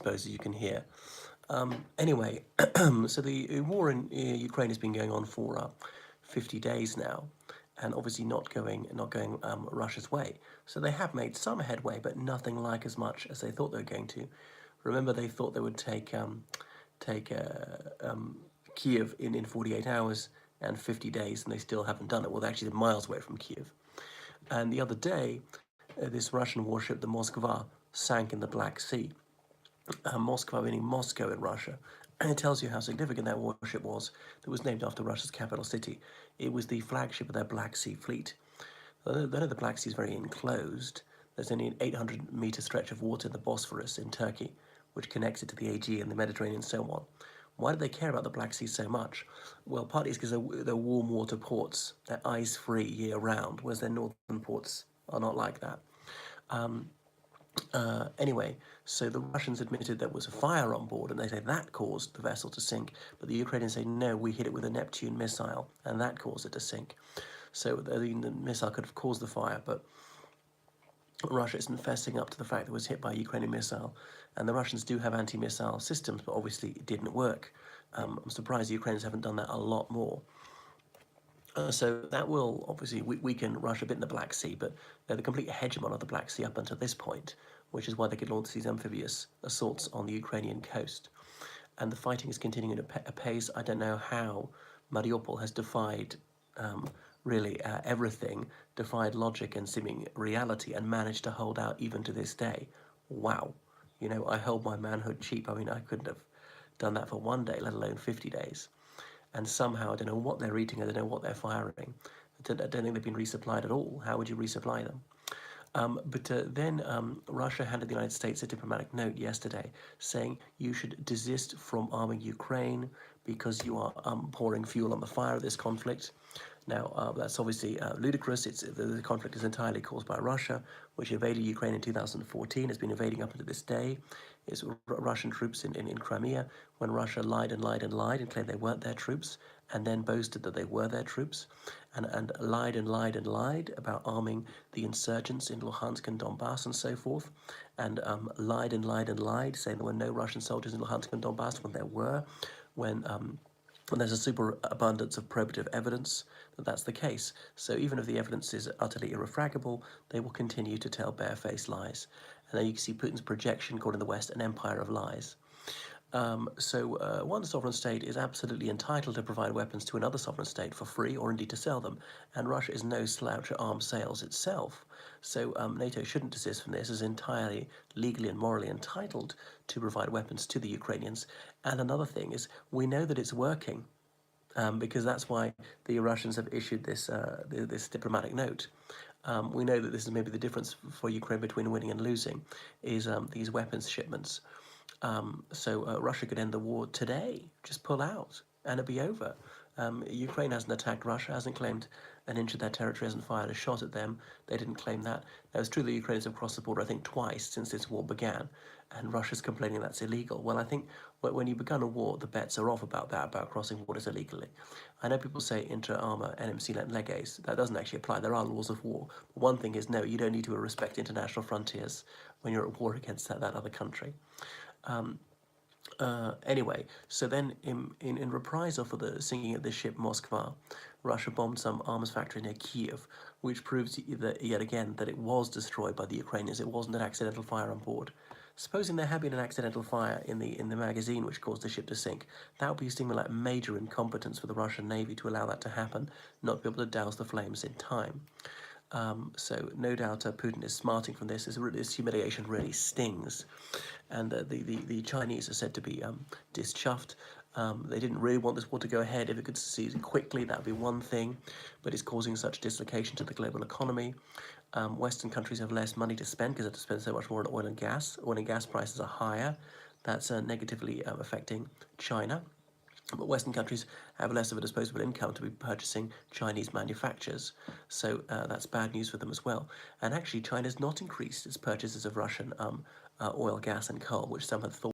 suppose, as you can hear. Anyway, so the war in Ukraine has been going on for 50 days now, and obviously not going Russia's way. So they have made some headway, but nothing like as much as they thought they were going to. Remember, they thought they would take Kiev in 48 hours and 50 days, and they still haven't done it. Well, they're actually miles away from Kiev. And the other day, this Russian warship, the Moskva, sank in the Black Sea. Moskva meaning Moscow in Russia. And it tells you how significant that warship was that was named after Russia's capital city. It was the flagship of their Black Sea fleet. Though the Black Sea is very enclosed, there's only an 800-meter stretch of water in the Bosphorus in Turkey, which connects it to the Aegean, the Mediterranean, and so on. Why do they care about the Black Sea so much? Well, partly it's because they're warm water ports. They're ice-free year-round, whereas their northern ports are not like that. Anyway, so the Russians admitted there was a fire on board, and they say that caused the vessel to sink. But the Ukrainians say, no, we hit it with a Neptune missile, and that caused it to sink. So the missile could have caused the fire, but Russia isn't fessing up to the fact that it was hit by a Ukrainian missile. And the Russians do have anti-missile systems, but obviously it didn't work. I'm surprised the Ukrainians haven't done that a lot more. So that will obviously weaken Russia a bit in the Black Sea, but they're the complete hegemon of the Black Sea up until this point, which is why they could launch these amphibious assaults on the Ukrainian coast. And the fighting is continuing at a pace. I don't know how Mariupol has defied really everything, defied logic and seeming reality, and managed to hold out even to this day. Wow. You know, I held my manhood cheap. I mean, I couldn't have done that for one day, let alone 50 days. And somehow, I don't know what they're eating, I don't know what they're firing. I don't think they've been resupplied at all. How would you resupply them? But then Russia handed the United States a diplomatic note yesterday saying you should desist from arming Ukraine because you are pouring fuel on the fire of this conflict. Now, that's obviously ludicrous. The conflict is entirely caused by Russia, which invaded Ukraine in 2014, has been invading up to this day. It's Russian troops in Crimea, when Russia lied and lied and lied and claimed they weren't their troops, and then boasted that they were their troops, and lied and lied and lied about arming the insurgents in Luhansk and Donbass and so forth, and lied and lied and lied, saying there were no Russian soldiers in Luhansk and Donbass when there were, when there's a super abundance of probative evidence that that's the case. So even if the evidence is utterly irrefragable, they will continue to tell barefaced lies. And then you can see Putin's projection, calling the West an empire of lies. One sovereign state is absolutely entitled to provide weapons to another sovereign state for free, or indeed to sell them, and Russia is no slouch at arms sales itself. So NATO shouldn't desist from this, is entirely legally and morally entitled to provide weapons to the Ukrainians. And another thing is, we know that it's working, because that's why the Russians have issued this diplomatic note. We know that this is maybe the difference for Ukraine between winning and losing, is these weapons shipments. Russia could end the war today, just pull out, and it'd be over. Ukraine hasn't attacked Russia, hasn't claimed an inch of their territory, hasn't fired a shot at them. They didn't claim that. Now, it's true that Ukrainians have crossed the border, I think, twice since this war began, and Russia's complaining that's illegal. Well, I think when you begun a war, the bets are off about that, about crossing borders illegally. I know people say inter arma NMC leges. That doesn't actually apply. There are laws of war. But one thing is, no, you don't need to respect international frontiers when you're at war against that other country. Anyway, so then in reprisal for the sinking of the ship Moskva, Russia bombed some arms factory near Kiev, which proves that, yet again, that it was destroyed by the Ukrainians. It wasn't an accidental fire on board. Supposing there had been an accidental fire in the magazine which caused the ship to sink, that would be seen like major incompetence for the Russian Navy to allow that to happen, not be able to douse the flames in time. So no doubt Putin is smarting from this. This humiliation really stings. And the Chinese are said to be dischuffed. They didn't really want this war to go ahead. If it could succeed quickly, that would be one thing. But it's causing such dislocation to the global economy. Western countries have less money to spend because they have to spend so much more on oil and gas. Oil and gas prices are higher. That's negatively affecting China. But Western countries have less of a disposable income to be purchasing Chinese manufactures. So that's bad news for them as well. And actually, China's not increased its purchases of Russian oil, gas and coal, which some had thought